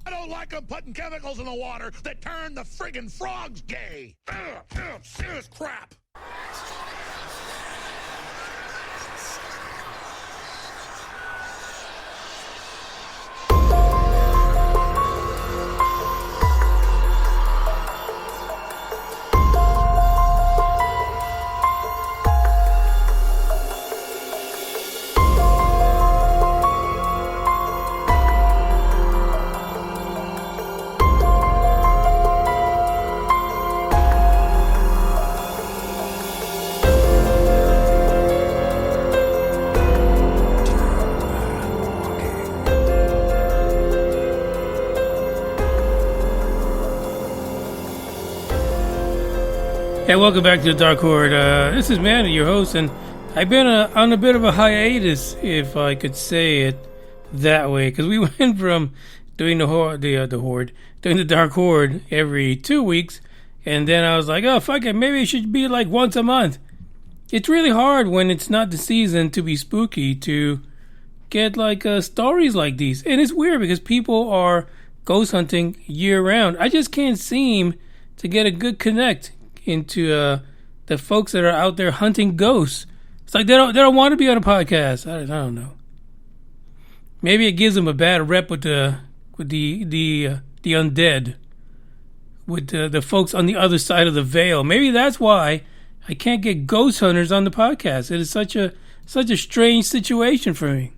I don't like them putting chemicals in the water that turn the friggin' frogs gay. Serious crap. Hey, welcome back to the Dark Horde. This is Manny, your host, and I've been on a bit of a hiatus, if I could say it that way, because we went from doing the Dark Horde every 2 weeks, and then I was like, oh, fuck it, maybe it should be like once a month. It's really hard when it's not the season to be spooky to get like stories like these, and it's weird because people are ghost hunting year round. I just can't seem to get a good connect into the folks that are out there hunting ghosts. It's like they don't want to be on a podcast. I don't know. Maybe it gives them a bad rep with the undead, with the folks on the other side of the veil. Maybe that's why I can't get ghost hunters on the podcast. It is such a strange situation for me.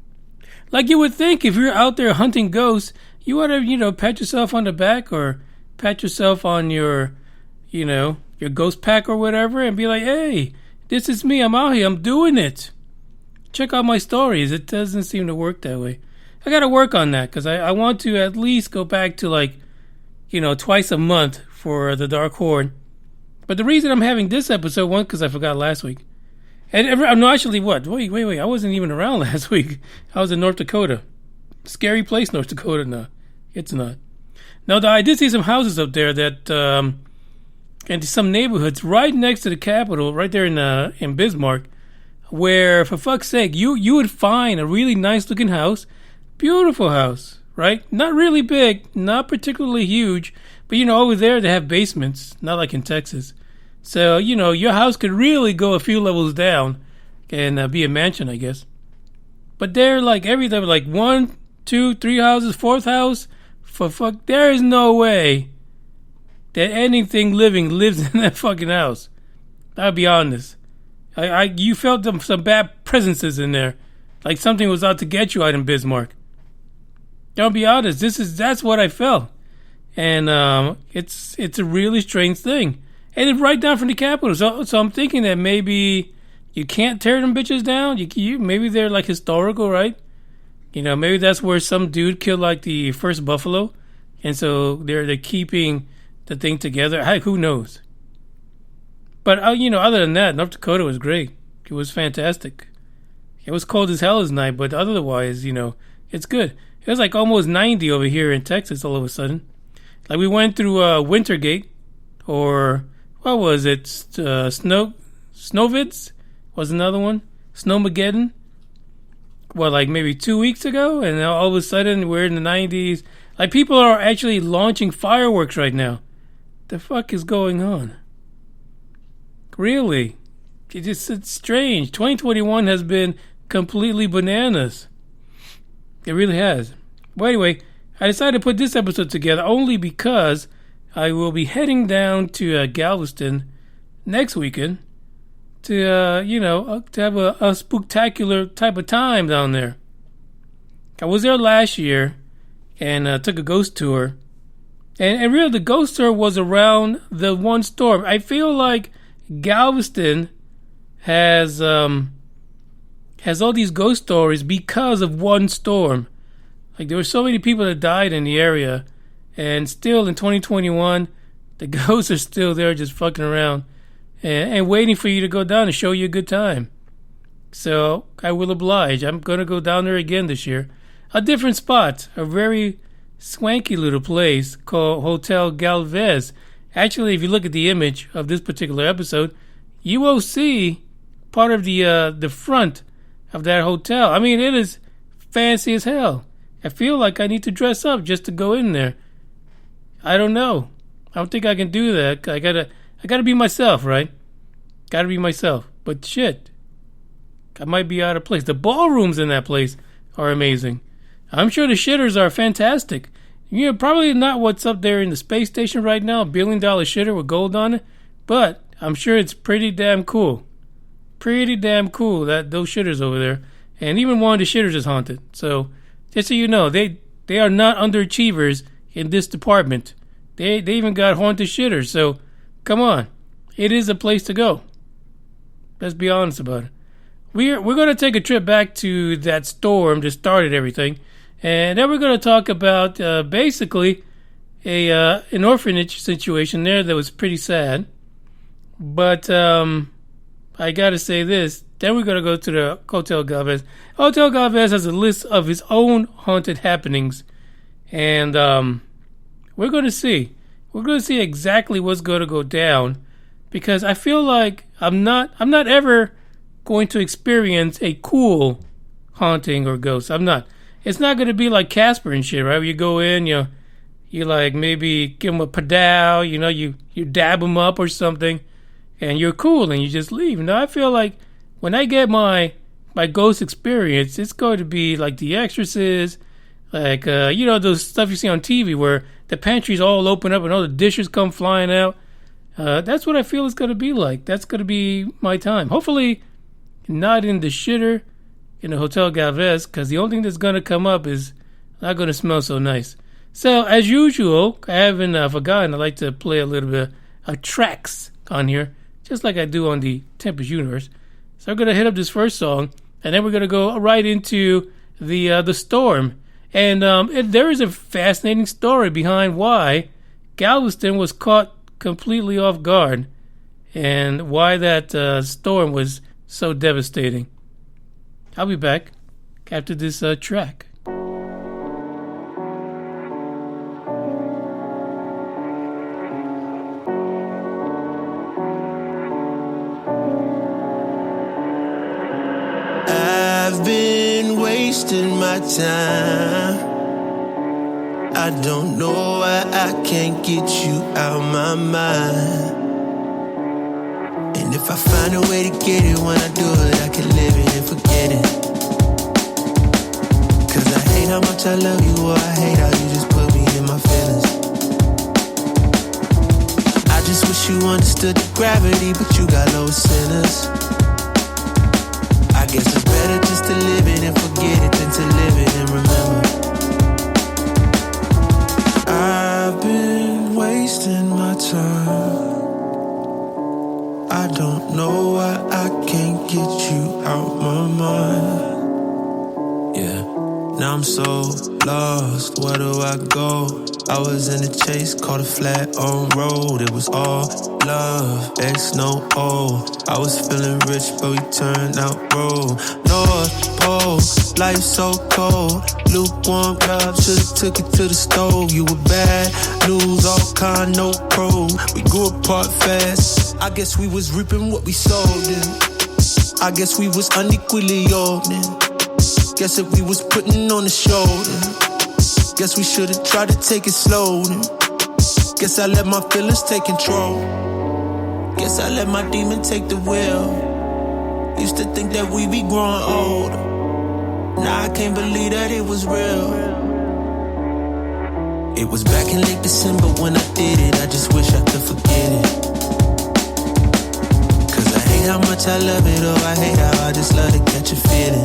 Like, you would think if you're out there hunting ghosts, you ought to pat yourself on the back or pat yourself on your your ghost pack or whatever, and be like, hey, this is me. I'm out here. I'm doing it. Check out my stories. It doesn't seem to work that way. I got to work on that because I want to at least go back to twice a month for the Dark Horde. But the reason I'm having this episode, one, because I forgot last week. And no, actually, what? Wait. I wasn't even around last week. I was in North Dakota. Scary place, North Dakota. No, it's not. Now, I did see some houses up there that... and some neighborhoods right next to the Capitol, right there in Bismarck, where, for fuck's sake, you would find a really nice-looking house, beautiful house, right? Not really big, not particularly huge, but, over there they have basements, not like in Texas. So, your house could really go a few levels down and be a mansion, I guess. But they're like everything, like 1, 2, 3 houses, 4th house, there is no way that anything living lives in that fucking house. I'll be honest. You felt some bad presences in there. Like something was out to get you out in Bismarck. I'll be honest. That's what I felt. And it's a really strange thing. And it's right down from the Capitol. So I'm thinking that maybe you can't tear them bitches down. Maybe they're like historical, right? Maybe that's where some dude killed like the first buffalo. And so they're keeping the thing together. Who knows? But other than that, North Dakota was great. It was fantastic. It was cold as hell as night, but otherwise, it's good. It was like almost 90 over here in Texas all of a sudden. Like we went through Wintergate, or what was it? Snowvids was another one. Snowmageddon. Like maybe 2 weeks ago, and now all of a sudden we're in the 90s. Like people are actually launching fireworks right now. The fuck is going on? Really? It's strange. 2021 has been completely bananas. It really has. Well, anyway, I decided to put this episode together only because I will be heading down to Galveston next weekend to have a spooktacular type of time down there. I was there last year and took a ghost tour. And really, the ghost tour was around the one storm. I feel like Galveston has all these ghost stories because of one storm. Like, there were so many people that died in the area, and still in 2021, the ghosts are still there just fucking around and waiting for you to go down and show you a good time. So I will oblige. I'm going to go down there again this year. A different spot, a very swanky little place called Hotel Galvez. Actually, if you look at the image of this particular episode, you will see part of the front of that hotel. I mean, it is fancy as hell. I feel like I need to dress up just to go in there. I don't know. I don't think I can do that. I gotta be myself, right? Gotta be myself. But shit, I might be out of place. The ballrooms in that place are amazing. I'm sure the shitters are fantastic. You know, probably not what's up there in the space station right now, $1 billion shitter with gold on it, but I'm sure it's pretty damn cool. Pretty damn cool, that those shitters over there. And even one of the shitters is haunted. So, just so you know, they are not underachievers in this department. They even got haunted shitters. So, come on. It is a place to go. Let's be honest about it. We're going to take a trip back to that storm that started everything. And then we're going to talk about basically an orphanage situation there that was pretty sad. But I got to say this. Then we're going to go to the Hotel Galvez. Hotel Galvez has a list of his own haunted happenings. And we're going to see. We're going to see exactly what's going to go down. Because I feel like I'm not ever going to experience a cool haunting or ghost. I'm not. It's not going to be like Casper and shit, right? Where you go in, you like maybe give them a padow, you dab them up or something, and you're cool and you just leave. Now I feel like when I get my ghost experience, it's going to be like The Exorcist, like those stuff you see on TV where the pantries all open up and all the dishes come flying out. That's what I feel it's going to be like. That's going to be my time. Hopefully not in the shitter in the Hotel Galvez, because the only thing that's going to come up is not going to smell so nice. So, as usual, I haven't forgotten, I like to play a little bit of tracks on here, just like I do on the Tempest Universe. So I'm going to hit up this first song, and then we're going to go right into the storm. And there is a fascinating story behind why Galveston was caught completely off guard, and why that storm was so devastating. I'll be back after this track. I've been wasting my time. I don't know why I can't get you out my mind. And if I find a way to get it, when I do it, I can live it and forget it. Cause I hate how much I love you, or I hate how you just put me in my feelings. I just wish you understood the gravity, but you got low sinners. I guess it's better just to live it and forget it than to live it and remember. I've been wasting my time. I don't know why I can't get you out my mind. Yeah, now I'm so lost, where do I go? I was in the chase, caught a flat on road. It was all love, X no O. I was feeling rich, but we turned out broke. North Pole, life so cold. Lukewarm love, should've took it to the stove. You were bad news, all kind, no pro. We grew apart fast. I guess we was reaping what we sowed in. I guess we was unequally yoked in. Guess if we was putting on the shoulder, guess we should've tried to take it slow then. Guess I let my feelings take control. Guess I let my demon take the wheel. Used to think that we be growing older. Now I can't believe that it was real. It was back in late December when I did it. I just wish I could forget it. Cause I hate how much I love it, oh I hate how I just love to catch a feeling.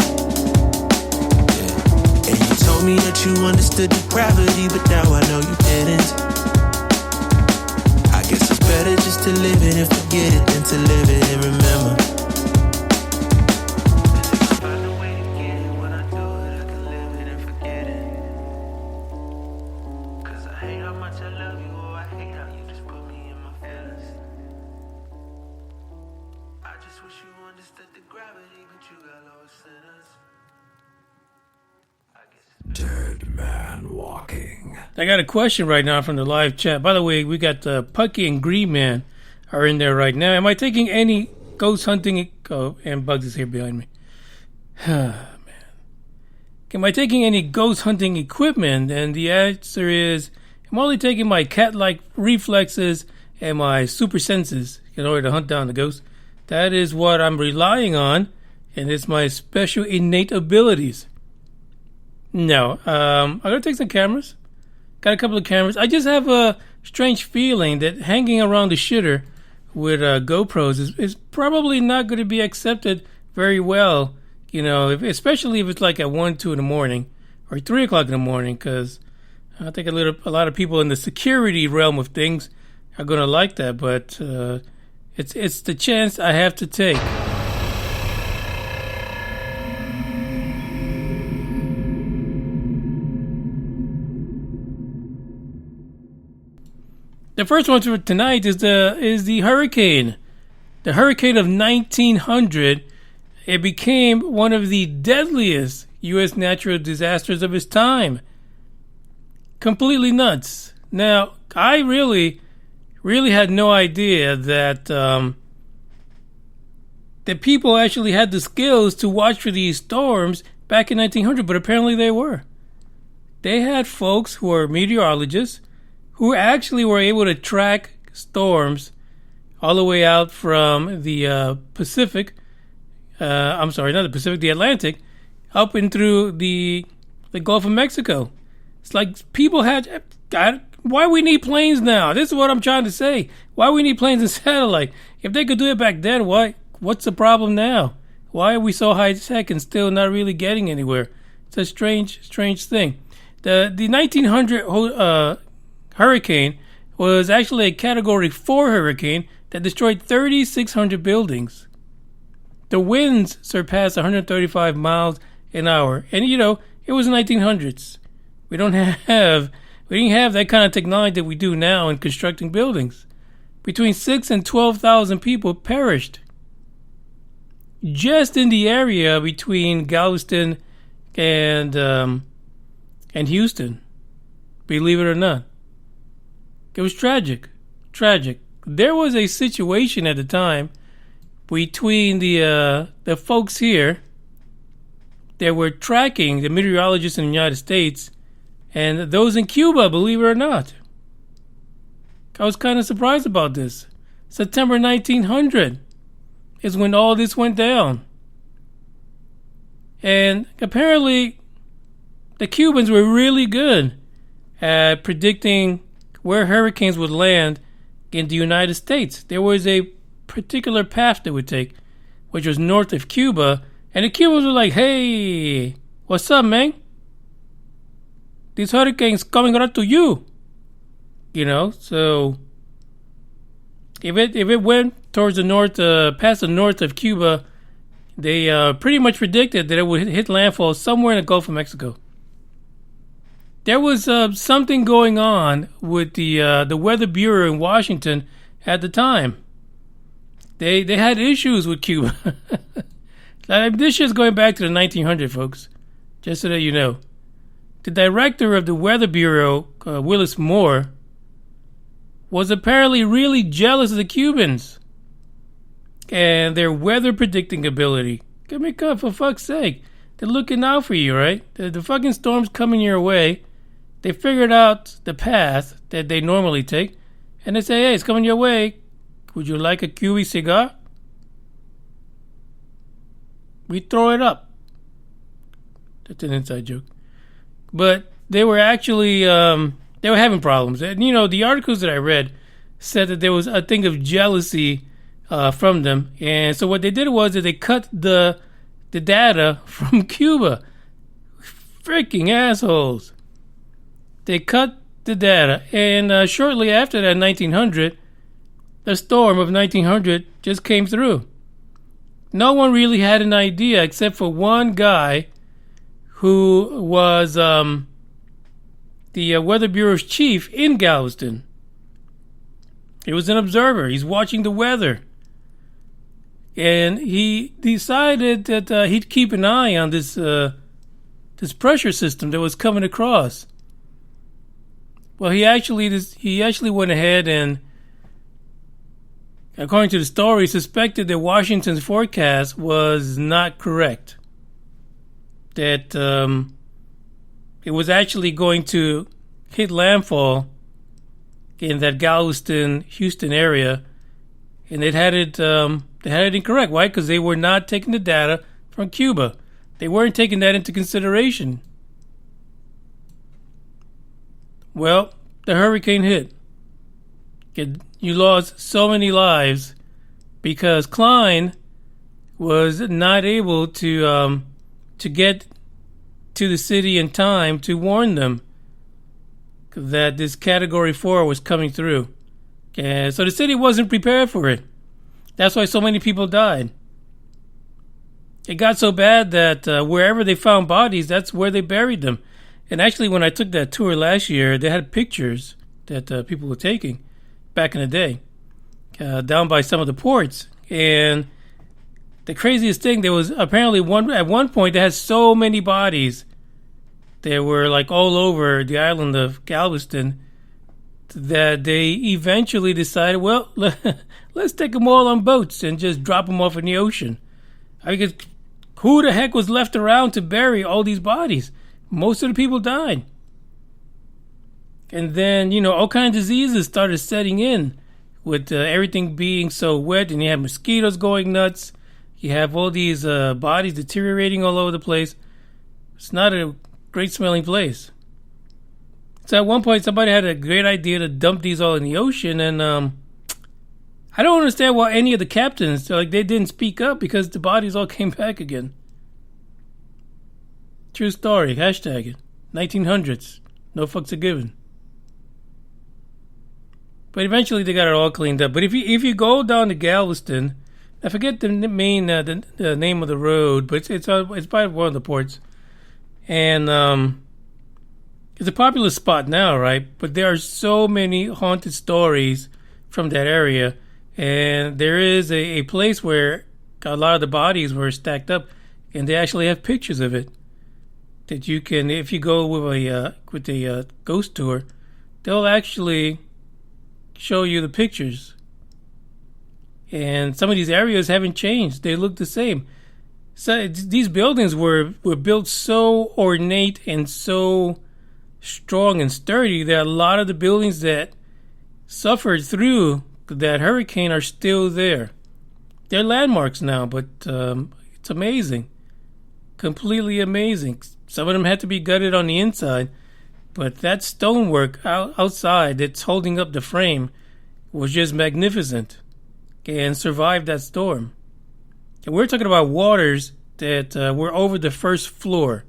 And you told me that you understood the gravity, but now I know you didn't. I guess it's better just to live it and forget it than to live it and remember. And if I find a way to get it, when I do it, I can live it and forget it. Cause I hate how much I love you, oh I hate how you just put me in my feelings. I just wish you understood the gravity, but you got lower sinners. Dead man walking. I got a question right now from the live chat. By the way, we got Pucky and Green Man are in there right now. Am I taking any ghost hunting? Oh, and Bugs is here behind me. Man. am I taking any ghost hunting equipment? And the answer is, I'm only taking my cat-like reflexes and my super senses in order to hunt down the ghost. That is what I'm relying on, and it's my special innate abilities. No, I'm going to take some cameras. Got a couple of cameras. I just have a strange feeling that hanging around the shitter with GoPros is probably not going to be accepted very well, especially if it's like at 1, 2 in the morning or 3 o'clock in the morning, because I think a lot of people in the security realm of things are going to like that, but it's the chance I have to take. The first one for tonight is the hurricane. The hurricane of 1900. It became one of the deadliest U.S. natural disasters of its time. Completely nuts. Now, I really had no idea that that people actually had the skills to watch for these storms back in 1900, but apparently they were. They had folks who are meteorologists who actually were able to track storms all the way out from the Pacific. Not the Pacific, the Atlantic, up and through the Gulf of Mexico. It's like people had. Why we need planes now? This is what I'm trying to say. Why we need planes and satellite? If they could do it back then, why? What's the problem now? Why are we so high tech and still not really getting anywhere? It's a strange thing. The 1900 hurricane was actually a Category 4 hurricane that destroyed 3,600 buildings. The winds surpassed 135 miles an hour, and it was the 1900s. We didn't have that kind of technology that we do now in constructing buildings. Between 6,000 and 12,000 people perished just in the area between Galveston and Houston. Believe it or not, it was tragic. There was a situation at the time between the folks here that were tracking the meteorologists in the United States and those in Cuba, believe it or not. I was kind of surprised about this. September 1900 is when all this went down. And apparently, the Cubans were really good at predicting where hurricanes would land in the United States. There was a particular path they would take, which was north of Cuba. And the Cubans were like, hey, what's up, man? This hurricane's coming right to you. So if it went towards the north, past the north of Cuba, they pretty much predicted that it would hit landfall somewhere in the Gulf of Mexico. There was something going on with the Weather Bureau in Washington at the time. They had issues with Cuba. This shit's going back to the 1900s, folks. Just so that you know. The director of the Weather Bureau, Willis Moore, was apparently really jealous of the Cubans and their weather predicting ability. Give me a for fuck's sake. They're looking out for you, right? The fucking storm's coming your way. They figured out the path that they normally take, and they say, hey, it's coming your way. Would you like a Cuban cigar? We throw it up. That's an inside joke. But they were actually, they were having problems. And, the articles that I read said that there was a thing of jealousy from them. And so what they did was that they cut the data from Cuba. Freaking assholes. They cut the data. And shortly after that, 1900, the storm of 1900 just came through. No one really had an idea except for one guy who was the Weather Bureau's chief in Galveston. He was an observer. He's watching the weather. And he decided that he'd keep an eye on this pressure system that was coming across. Well, he actually went ahead and, according to the story, suspected that Washington's forecast was not correct. That it was actually going to hit landfall in that Galveston, Houston area, and they had it incorrect. Why? Because they were not taking the data from Cuba. They weren't taking that into consideration. Well, the hurricane hit. You lost so many lives because Klein was not able to get to the city in time to warn them that this Category 4 was coming through. And so the city wasn't prepared for it. That's why so many people died. It got so bad that wherever they found bodies, that's where they buried them. And actually, when I took that tour last year, they had pictures that people were taking back in the day down by some of the ports. And the craziest thing, there was apparently at one point they had so many bodies. They were like all over the island of Galveston that they eventually decided, well, let's take them all on boats and just drop them off in the ocean. Because who the heck was left around to bury all these bodies? Most of the people died. And then, all kinds of diseases started setting in with everything being so wet, and you have mosquitoes going nuts. You have all these bodies deteriorating all over the place. It's not a great smelling place. So at one point, somebody had a great idea to dump these all in the ocean, and I don't understand why any of the captains, they didn't speak up because the bodies all came back again. True story. Hashtag it. 1900s. No fucks are given. But eventually they got it all cleaned up. But if you go down to Galveston, I forget the name of the road, but it's by one of the ports, and it's a popular spot now, right? But there are so many haunted stories from that area, and there is a place where a lot of the bodies were stacked up, and they actually have pictures of it that you can, if you go with a ghost tour, they'll actually show you the pictures. And some of these areas haven't changed; they look the same. So these buildings were built so ornate and so strong and sturdy that a lot of the buildings that suffered through that hurricane are still there. They're landmarks now, but it's amazing. Completely amazing. Some of them had to be gutted on the inside, but that stonework outside that's holding up the frame was just magnificent and survived that storm. And we're talking about waters that were over the first floor.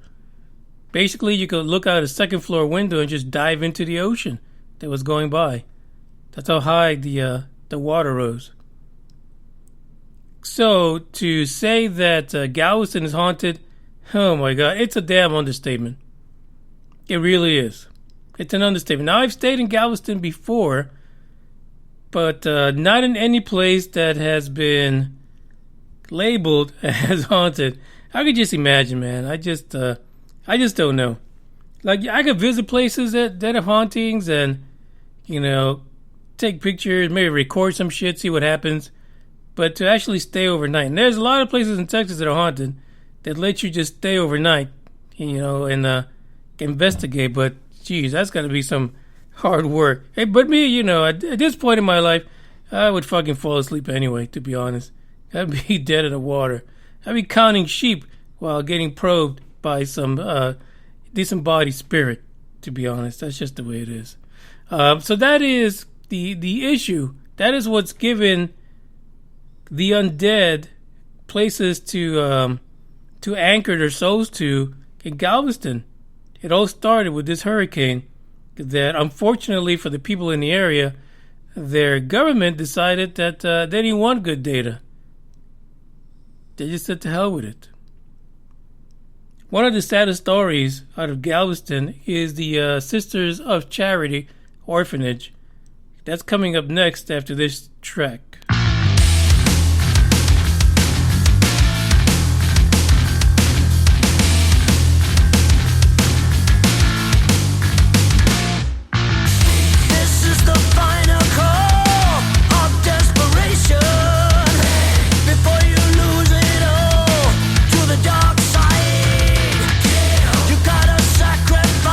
Basically, you could look out a second floor window and just dive into the ocean that was going by. That's how high the water rose. So to say that Galveston is haunted, oh my God, it's a damn understatement. It really is. It's an understatement. Now, I've stayed in Galveston before, but not in any place that has been labeled as haunted. I could just imagine, man. I just don't know. Like, I could visit places that have hauntings and, take pictures, maybe record some shit, see what happens. But to actually stay overnight, and there's a lot of places in Texas that are haunted that let you just stay overnight, and investigate. But, geez, that's got to be some hard work. Hey, but me, at this point in my life, I would fucking fall asleep anyway, to be honest. I'd be dead in the water. I'd be counting sheep while getting probed by some disembodied spirit, to be honest. That's just the way it is. So that is the issue. That is what's given the undead places to anchor their souls to in Galveston. It all started with this hurricane that, unfortunately for the people in the area, their government decided that they didn't want good data. They just said to hell with it. One of the saddest stories out of Galveston is the Sisters of Charity Orphanage. That's coming up next after this track. Sacrifice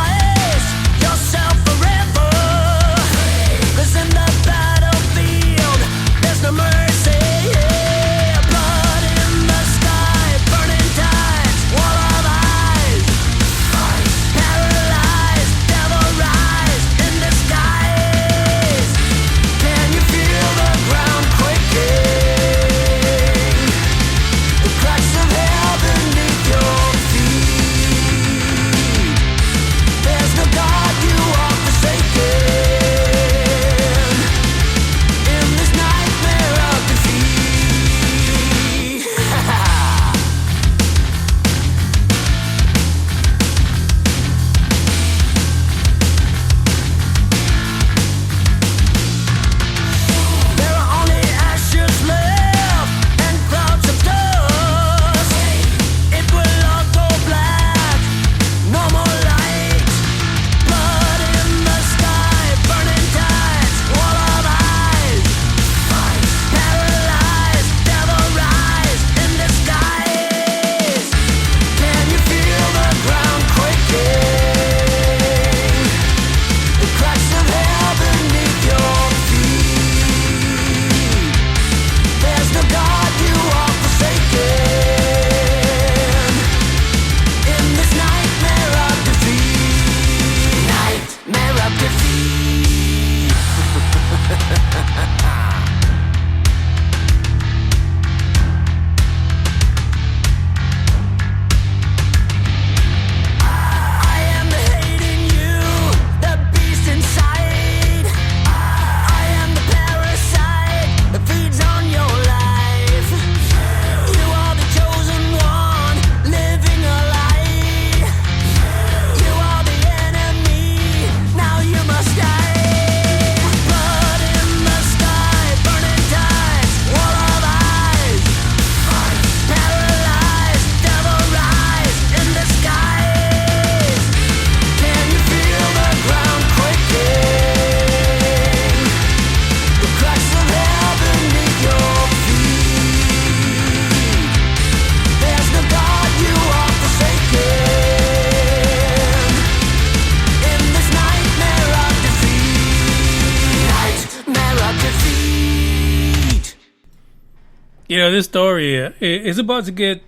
This story is about to get,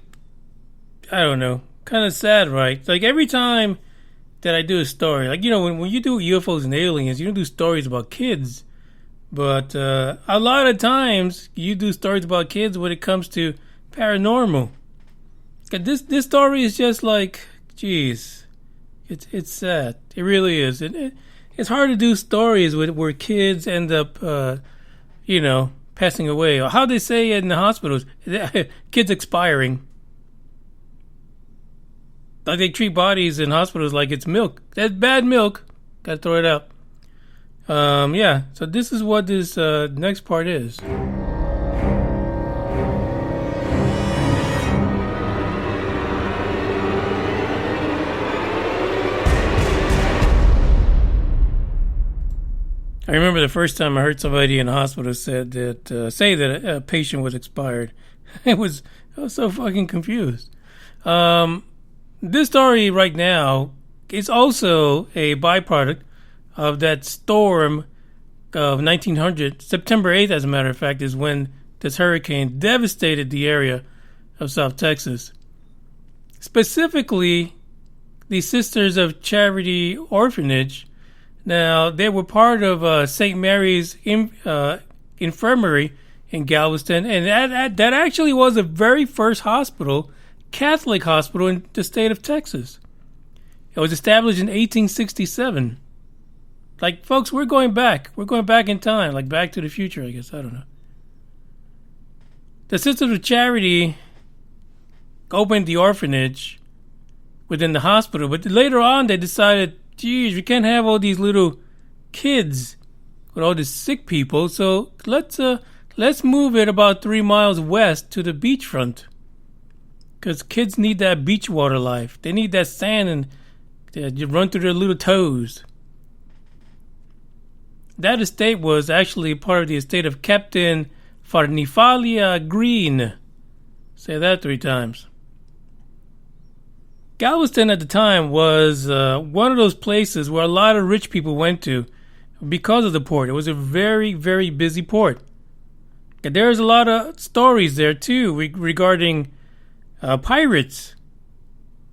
I don't know, kind of sad, right? Like every time that I do a story, like, when you do UFOs and aliens, you don't do stories about kids. But a lot of times you do stories about kids when it comes to paranormal. This story is just like, geez, it's sad. It really is. It's hard to do stories where kids end up, passing away. Or how they say it in the hospitals, kids expiring. Like they treat bodies in hospitals like it's milk. That's bad milk. Gotta throw it out. So this is what this next part is. I remember the first time I heard somebody in the hospital say that a patient was expired. I was so fucking confused. This story right now is also a byproduct of that storm of 1900. September 8th, as a matter of fact, is when this hurricane devastated the area of South Texas. Specifically, the Sisters of Charity Orphanage. Now, they were part of St. Mary's Infirmary in Galveston, and that actually was the very first Catholic hospital in the state of Texas. It was established in 1867. Like, folks, we're going back. We're going back in time, like Back to the Future, I guess. I don't know. The Sisters of Charity opened the orphanage within the hospital, but later on they decided, geez, we can't have all these little kids with all these sick people, so let's move it about 3 miles west to the beachfront. Because kids need that beach water life. They need that sand and you run through their little toes. That estate was actually part of the estate of Captain Farnifalia Green. Say that 3 times. Galveston at the time was one of those places where a lot of rich people went to because of the port. It was a very, very busy port. And there's a lot of stories there, too, regarding pirates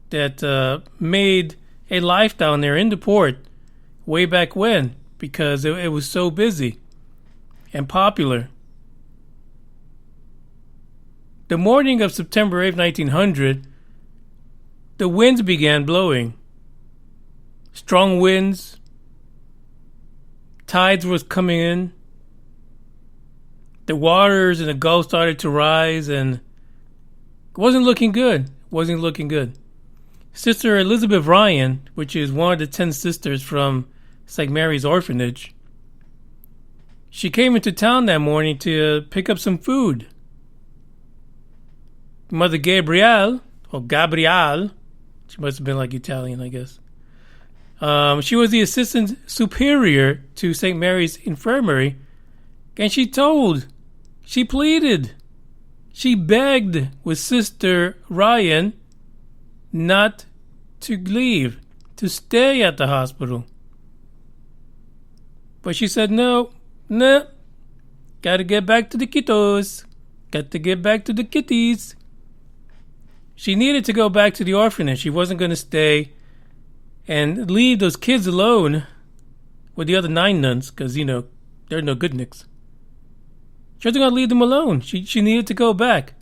that made a life down there in the port way back when because it was so busy and popular. The morning of September 8, 1900, the winds began blowing. Strong winds. Tides was coming in. The waters in the Gulf started to rise and it wasn't looking good. Sister Elizabeth Ryan, which is one of the 10 sisters from St. Mary's Orphanage, she came into town that morning to pick up some food. Mother Gabrielle, she must have been like Italian, I guess. She was the assistant superior to St. Mary's Infirmary, and she pleaded, she begged with Sister Ryan not to leave, to stay at the hospital. But she said, no, gotta get back to the kiddos, got to get back to the kitties. She needed to go back to the orphanage. She wasn't going to stay and leave those kids alone with the other 9 nuns because, they're no good nicks. She wasn't going to leave them alone. She needed to go back,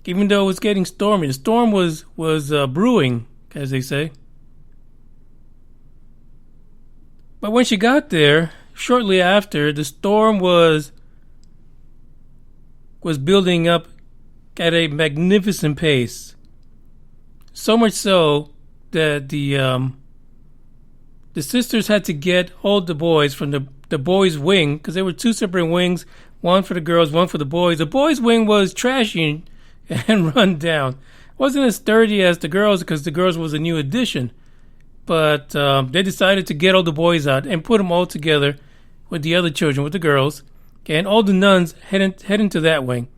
even though it was getting stormy. The storm was brewing, as they say. But when she got there, shortly after, the storm was building up at a magnificent pace. So much so that the sisters had to get all the boys from the boys' wing, because there were 2 separate wings, one for the girls, one for the boys. The boys' wing was trashy and run down. It wasn't as sturdy as the girls because the girls was a new addition. But they decided to get all the boys out and put them all together with the other children, with the girls, and all the nuns head into that wing.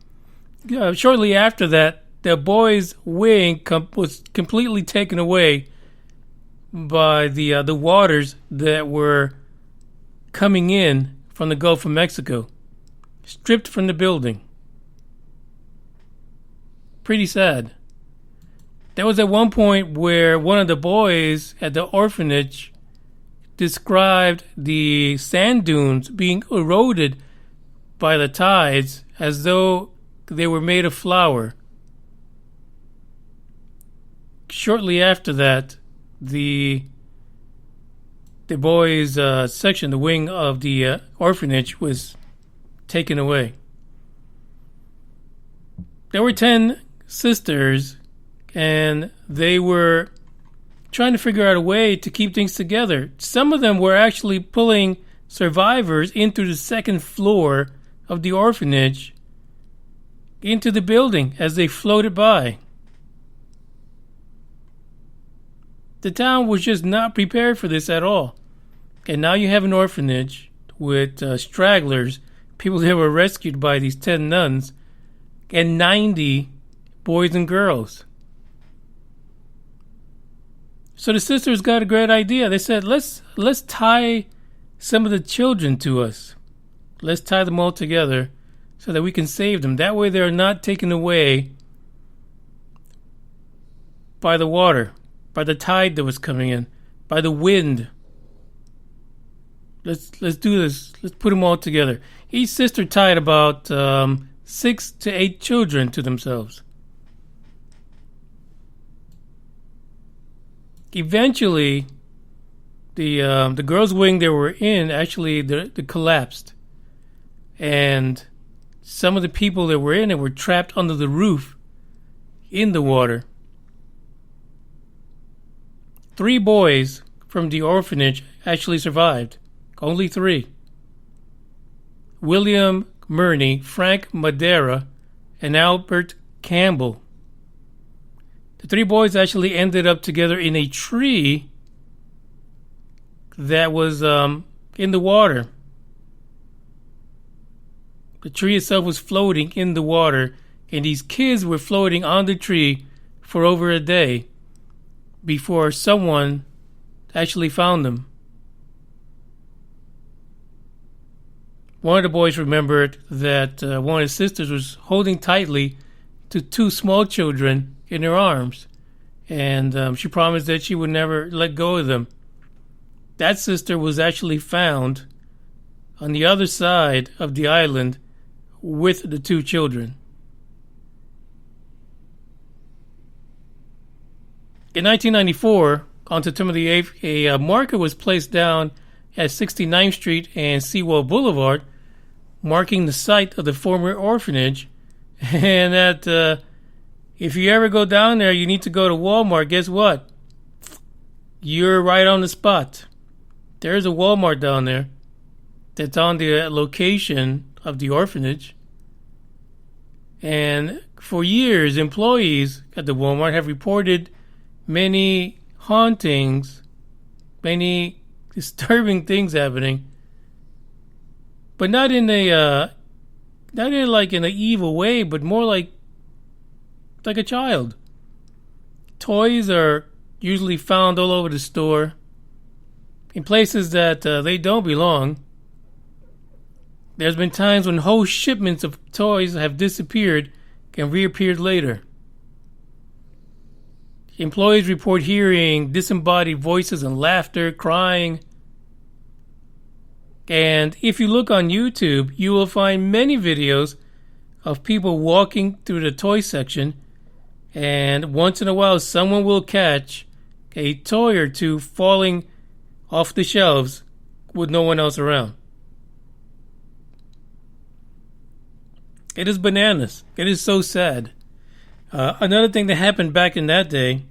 Shortly after that, the boys' wing was completely taken away by the waters that were coming in from the Gulf of Mexico, stripped from the building. pretty sad. There was at one point where one of the boys at the orphanage described the sand dunes being eroded by the tides as though they were made of flour. Shortly after that, the boys' section, the wing of the orphanage, was taken away. There were 10 sisters, and they were trying to figure out a way to keep things together. Some of them were actually pulling survivors into the second floor of the orphanage into the building as they floated by. The town was just not prepared for this at all. And now you have an orphanage with stragglers, people that were rescued by these 10 nuns, and 90 boys and girls. So the sisters got a great idea. They said, let's tie some of the children to us. Let's tie them all together so that we can save them. That way they're not taken away by the water, by the tide that was coming in, by the wind. Let's do this. Let's put them all together. Each sister tied about 6 to 8 children to themselves. Eventually, the girls' wing they were in actually they collapsed, and some of the people that were in it were trapped under the roof in the water. 3 boys from the orphanage actually survived. Only 3. William Murney, Frank Madera, and Albert Campbell. The 3 boys actually ended up together in a tree that was in the water. The tree itself was floating in the water, and these kids were floating on the tree for over a day before someone actually found them. One of the boys remembered that one of his sisters was holding tightly to 2 small children in her arms, and she promised that she would never let go of them. That sister was actually found on the other side of the island with the 2 children. In 1994, on September the 8th, a marker was placed down at 69th Street and Seawall Boulevard, marking the site of the former orphanage, and that if you ever go down there, you need to go to Walmart. Guess what? You're right on the spot. There's a Walmart down there that's on the location of the orphanage. And for years, employees at the Walmart have reported many hauntings, many disturbing things happening, but not in an evil way, but more like a child. Toys are usually found all over the store in places that they don't belong. There's been times when whole shipments of toys have disappeared and reappeared later. Employees report hearing disembodied voices and laughter, crying. And if you look on YouTube, you will find many videos of people walking through the toy section, and once in a while someone will catch a toy or 2 falling off the shelves with no one else around. It is bananas. It is so sad. Another thing that happened back in that day,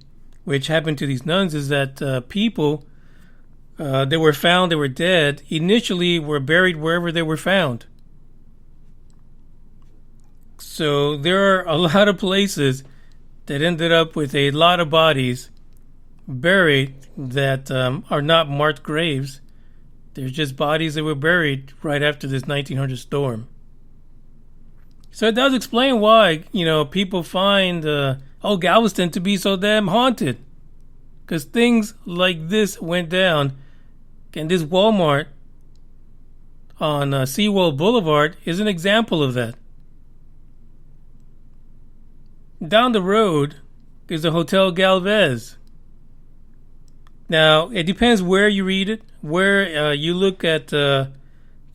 which happened to these nuns, is that people that were found, they were dead, initially were buried wherever they were found. So there are a lot of places that ended up with a lot of bodies buried that are not marked graves. They're just bodies that were buried right after this 1900 storm. So it does explain why, people find Galveston to be so damn haunted. Because things like this went down. And this Walmart on Seawall Boulevard is an example of that. Down the road is the Hotel Galvez. Now, it depends where you read it, where you look at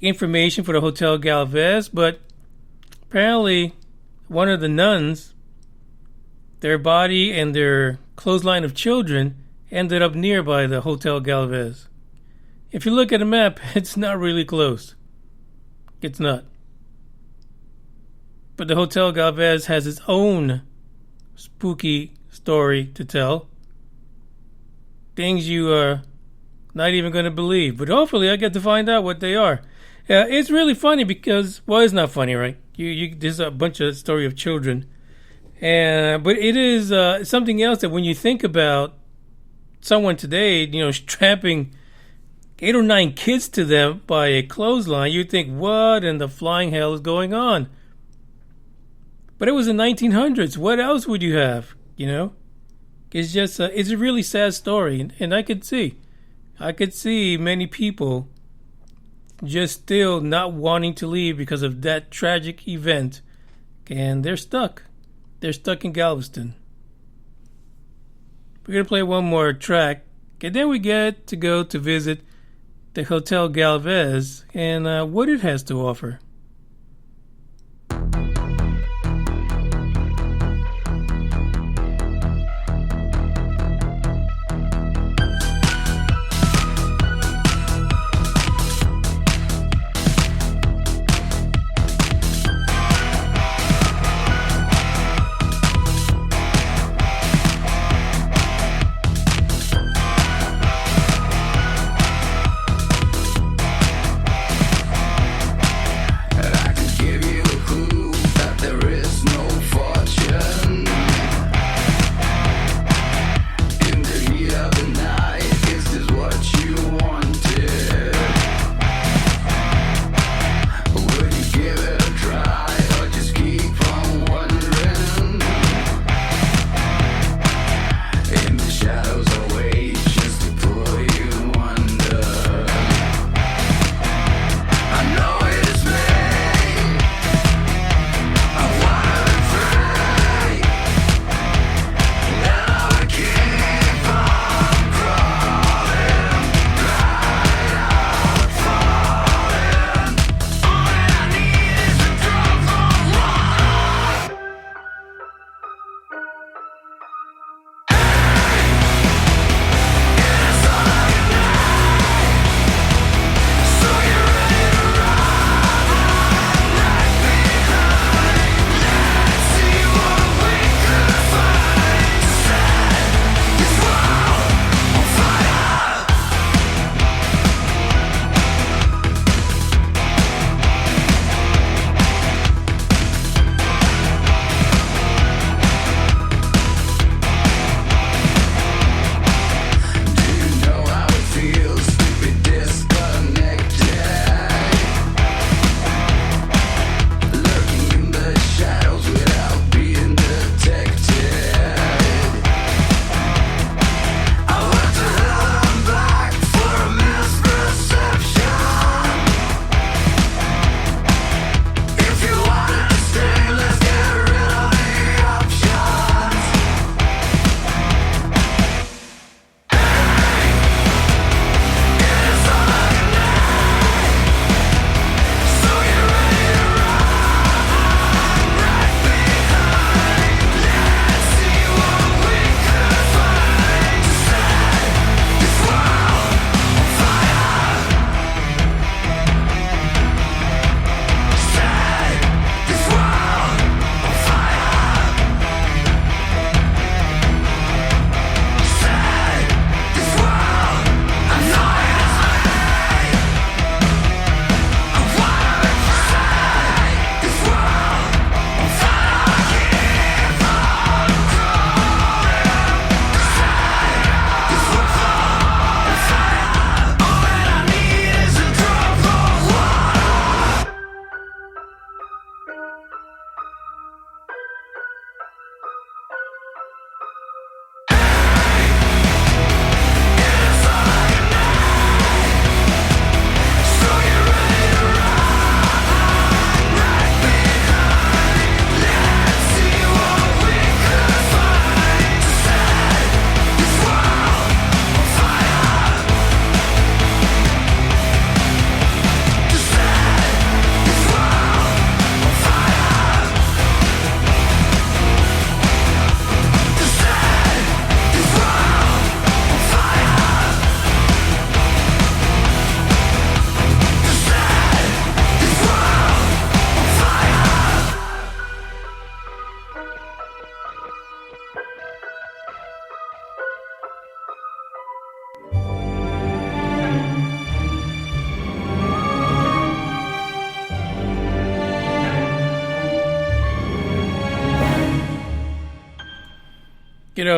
information for the Hotel Galvez, but apparently one of the nuns, their body and their clothesline of children ended up nearby the Hotel Galvez. If you look at a map, it's not really close. It's not. But the Hotel Galvez has its own spooky story to tell. Things you are not even going to believe. But hopefully I get to find out what they are. It's really funny because, well, it's not funny, right? There's a bunch of story of children. But it is something else that when you think about someone today, strapping 8 or 9 kids to them by a clothesline, you think, what in the flying hell is going on? But it was the 1900s. What else would you have? It's just it's a really sad story, and I could see many people just still not wanting to leave because of that tragic event, and they're stuck. They're stuck in Galveston. We're gonna play one more track, and then we get to go to visit the Hotel Galvez and what it has to offer.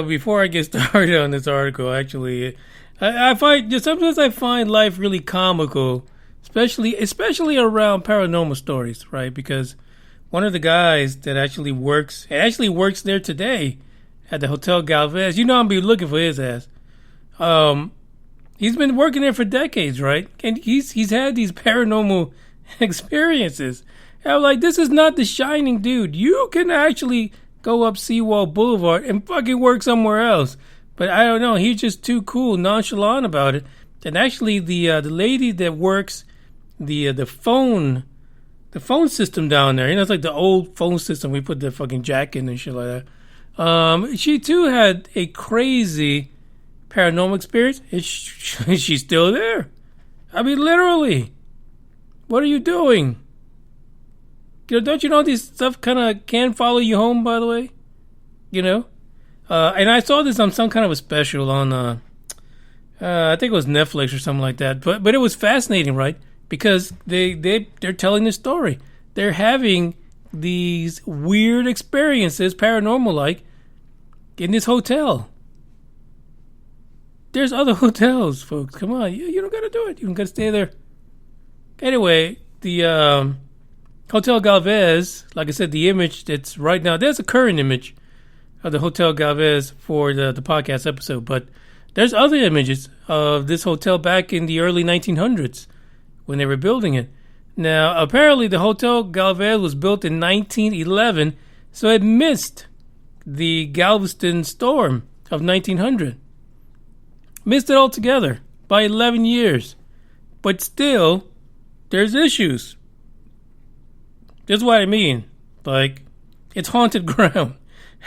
Before I get started on this article, actually, I find sometimes I find life really comical, especially around paranormal stories, right? Because one of the guys that actually works there today at the Hotel Galvez. I'm be looking for his ass. He's been working there for decades, right? And he's had these paranormal experiences. And I'm like, this is not the Shining, dude. You can actually go up Seawall Boulevard and fucking work somewhere else. But I don't know. He's just too cool, nonchalant about it. And actually, the lady that works the phone system down there, it's like the old phone system we put the fucking jack in and shit like that. She too had a crazy paranormal experience. She's still there. I mean, literally. What are you doing? Don't you know these stuff kind of can follow you home, by the way? And I saw this on some kind of a special on, I think it was Netflix or something like that. But it was fascinating, right? Because they're telling this story. They're having these weird experiences, paranormal-like, in this hotel. There's other hotels, folks. Come on. You don't got to do it. You don't got to stay there. Anyway, the Hotel Galvez, like I said, the image that's right now, there's a current image of the Hotel Galvez for the podcast episode, but there's other images of this hotel back in the early 1900s when they were building it. Now, apparently the Hotel Galvez was built in 1911, so it missed the Galveston storm of 1900. Missed it altogether by 11 years. But still, there's issues. That's what I mean. Like, it's haunted ground.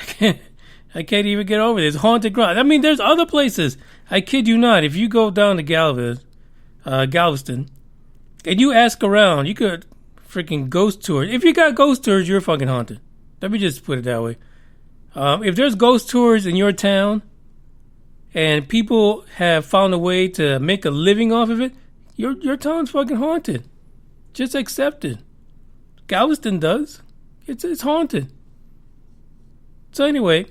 I can't even get over this. Haunted ground. I mean, there's other places. I kid you not. If you go down to Galveston, and you ask around, you could freaking ghost tour. If you got ghost tours, you're fucking haunted. Let me just put it that way. If there's ghost tours in your town, and people have found a way to make a living off of it, your town's fucking haunted. Just accept it. Galveston does. It's haunted. So anyway,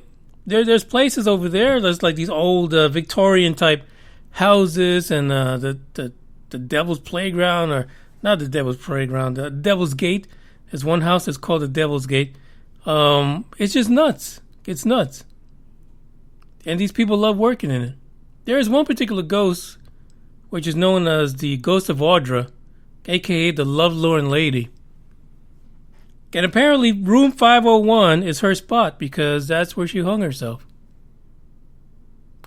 there's places over there. There's like these old Victorian type houses and the Devil's Playground, or not the Devil's Playground, the Devil's Gate. There's one house that's called the Devil's Gate. It's just nuts. It's nuts. And these people love working in it. There is one particular ghost, which is known as the Ghost of Audra, a.k.a. the Lovelorn Lady. And apparently room 501 is her spot because that's where she hung herself.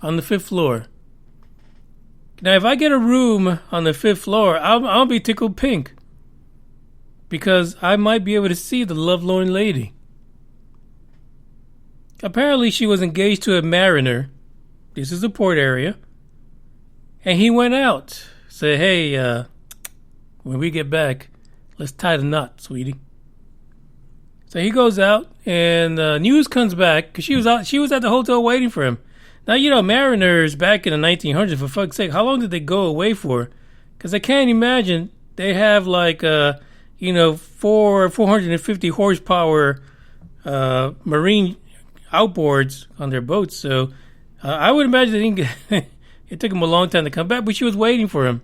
On the 5th floor. Now, if I get a room on the 5th floor, I'll be tickled pink. Because I might be able to see the Lovelorn Lady. Apparently, she was engaged to a mariner. This is the port area. And he went out. Said, hey, when we get back, let's tie the knot, sweetie. So he goes out, and news comes back, because she was at the hotel waiting for him. Now, mariners back in the 1900s, for fuck's sake, how long did they go away for? Because I can't imagine they have like, 450 horsepower marine outboards on their boats. So I would imagine it took him a long time to come back, but she was waiting for him,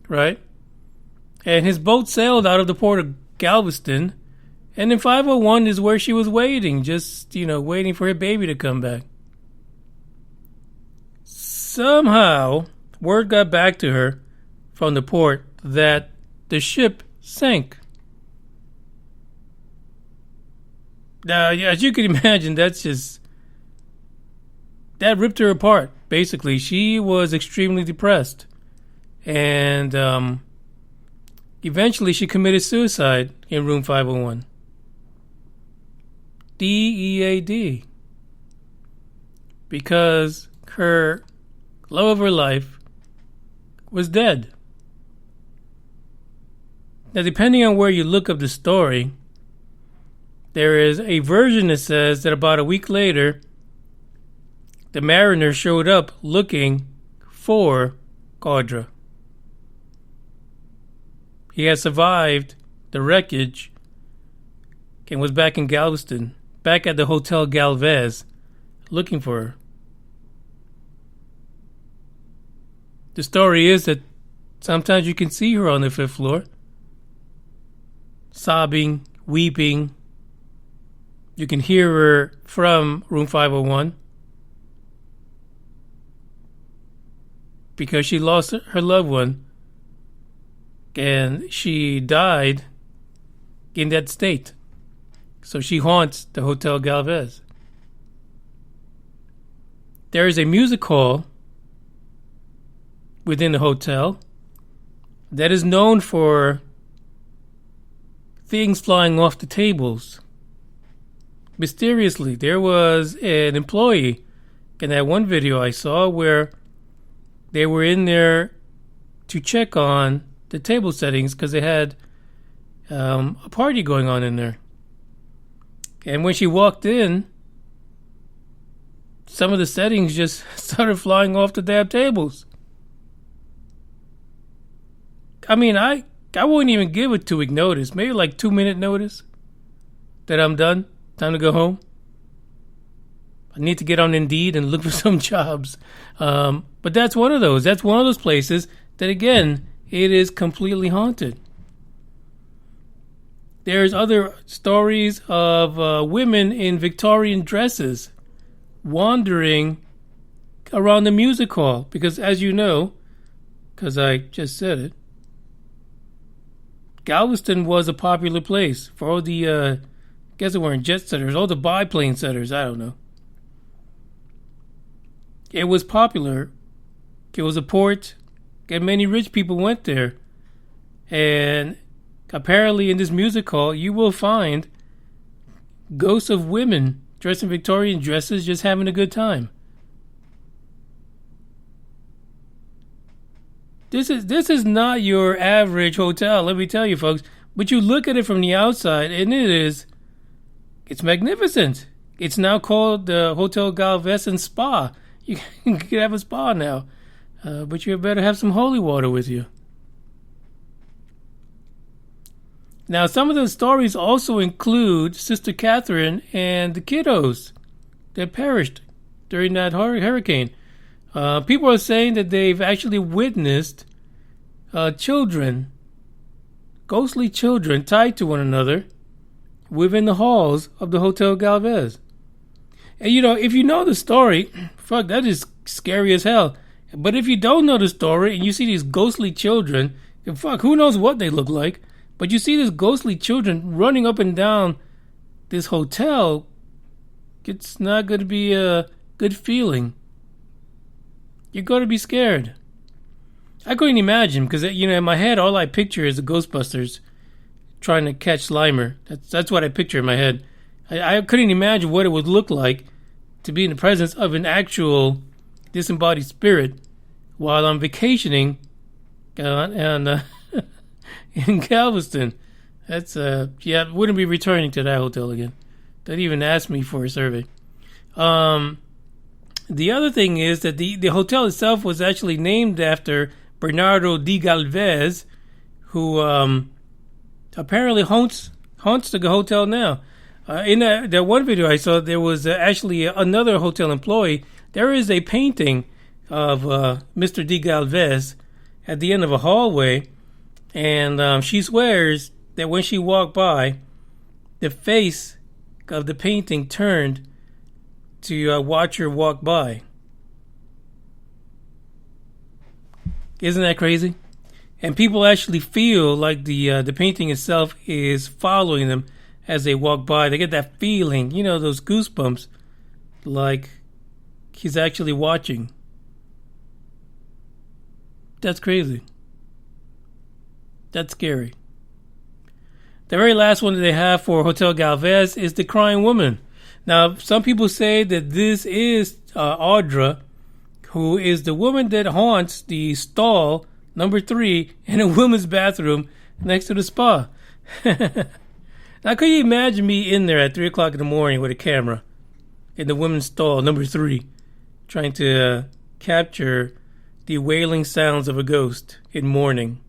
right? And his boat sailed out of the port of Galveston, and in 501 is where she was waiting, just, waiting for her baby to come back. Somehow, word got back to her from the port that the ship sank. Now, as you can imagine, that ripped her apart, basically. She was extremely depressed. And eventually she committed suicide in room 501. DEAD. Because her love of her life was dead. Now, depending on where you look up the story, there is a version that says that about a week later, the mariner showed up looking for Audra. He had survived the wreckage and was back in Galveston, back at the Hotel Galvez, looking for her. The story is that sometimes you can see her on the 5th floor, sobbing, weeping. You can hear her from room 501 because she lost her loved one and she died in that state. So she haunts the Hotel Galvez. There is a music hall within the hotel that is known for things flying off the tables. Mysteriously, there was an employee in that one video I saw where they were in there to check on the table settings because they had a party going on in there. And when she walked in, some of the settings just started flying off the damn tables. I mean, I wouldn't even give a 2-week notice, maybe like 2-minute notice that I'm done. Time to go home. I need to get on Indeed and look for some jobs. But that's one of those. That's one of those places that, again, it is completely haunted. There's other stories of women in Victorian dresses wandering around the music hall. Because as you know, because I just said it, Galveston was a popular place for all the... guess they weren't jet setters, all the biplane setters, I don't know. It was popular. It was a port, and many rich people went there. And apparently in this music hall, you will find ghosts of women dressed in Victorian dresses just having a good time. This is not your average hotel, let me tell you folks. But you look at it from the outside, and it's magnificent. It's now called the Hotel Galvez and Spa. You can have a spa now. But you better have some holy water with you. Now, some of the stories also include Sister Catherine and the kiddos that perished during that hurricane. People are saying that they've actually witnessed children, ghostly children, tied to one another within the halls of the Hotel Galvez. And if you know the story, fuck, that is scary as hell. But if you don't know the story and you see these ghostly children, fuck, who knows what they look like, but you see these ghostly children running up and down this hotel, it's not going to be a good feeling. You're going to be scared. I couldn't imagine because, in my head, all I picture is the Ghostbusters trying to catch Slimer. That's what I picture in my head. I couldn't imagine what it would look like to be in the presence of an actual disembodied spirit while I'm vacationing in Galveston. Wouldn't be returning to that hotel again. Don't even ask me for a survey. The other thing is that the hotel itself was actually named after Bernardo de Galvez, who apparently haunts the hotel now. In that one video I saw, there was actually another hotel employee. There is a painting of Mr. de Galvez at the end of a hallway, and she swears that when she walked by, the face of the painting turned to watch her walk by. Isn't that crazy? And people actually feel like the painting itself is following them as they walk by. They get that feeling, those goosebumps, like he's actually watching. That's crazy. That's scary. The very last one that they have for Hotel Galvez is the Crying Woman. Now, some people say that this is Audra, who is the woman that haunts the stall number 3 in a woman's bathroom next to the spa. Now, could you imagine me in there at 3 o'clock in the morning with a camera in the women's stall number 3, trying to capture the wailing sounds of a ghost in mourning?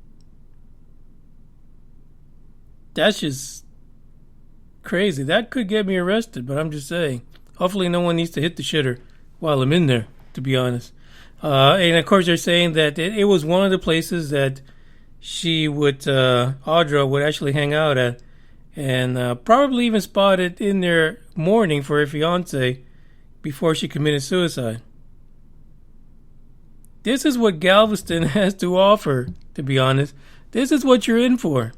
That's just crazy. That could get me arrested, but I'm just saying. Hopefully no one needs to hit the shitter while I'm in there, to be honest. And of course they're saying that it was one of the places that she would, Audra would actually hang out at, and probably even spotted in there mourning for her fiance before she committed suicide. This is what Galveston has to offer, to be honest. This is what you're in for.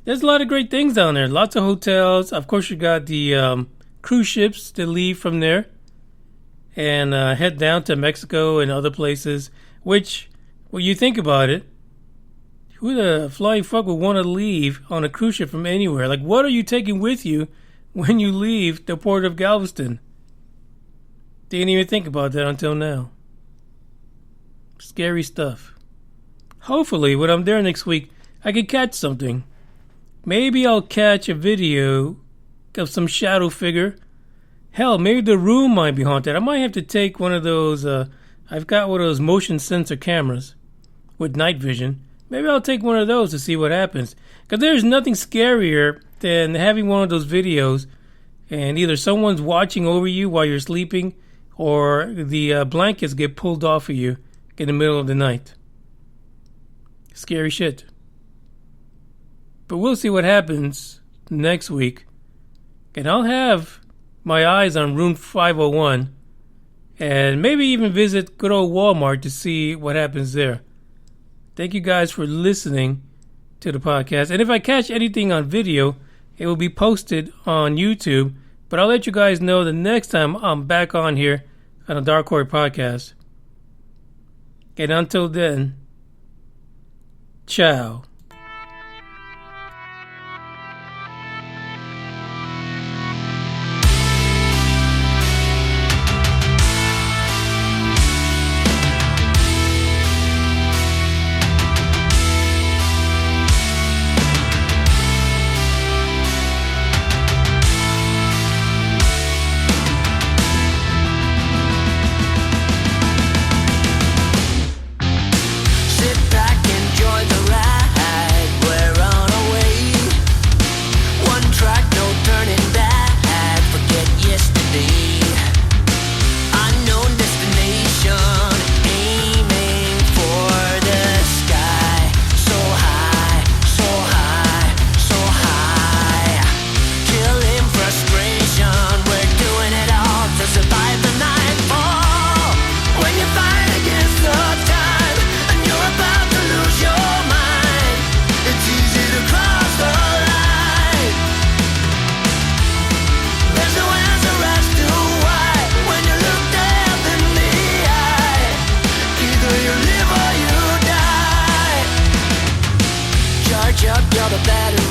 There's a lot of great things down there. Lots of hotels. Of course, you got the cruise ships that leave from there and head down to Mexico and other places, which, when you think about it, who the flying fuck would want to leave on a cruise ship from anywhere? Like, what are you taking with you when you leave the port of Galveston? Didn't even think about that until now. Scary stuff. Hopefully, when I'm there next week, I can catch something. Maybe I'll catch a video of some shadow figure. Hell, maybe the room might be haunted. I might have to take one of those, I've got one of those motion sensor cameras with night vision. Maybe I'll take one of those to see what happens. Because there's nothing scarier than having one of those videos and either someone's watching over you while you're sleeping or the blankets get pulled off of you in the middle of the night. Scary shit. But we'll see what happens next week. And I'll have my eyes on room 501 and maybe even visit good old Walmart to see what happens there. Thank you guys for listening to the podcast. And if I catch anything on video, it will be posted on YouTube. But I'll let you guys know the next time I'm back on here on the Dark Horde podcast. And until then, ciao. Up, you're the better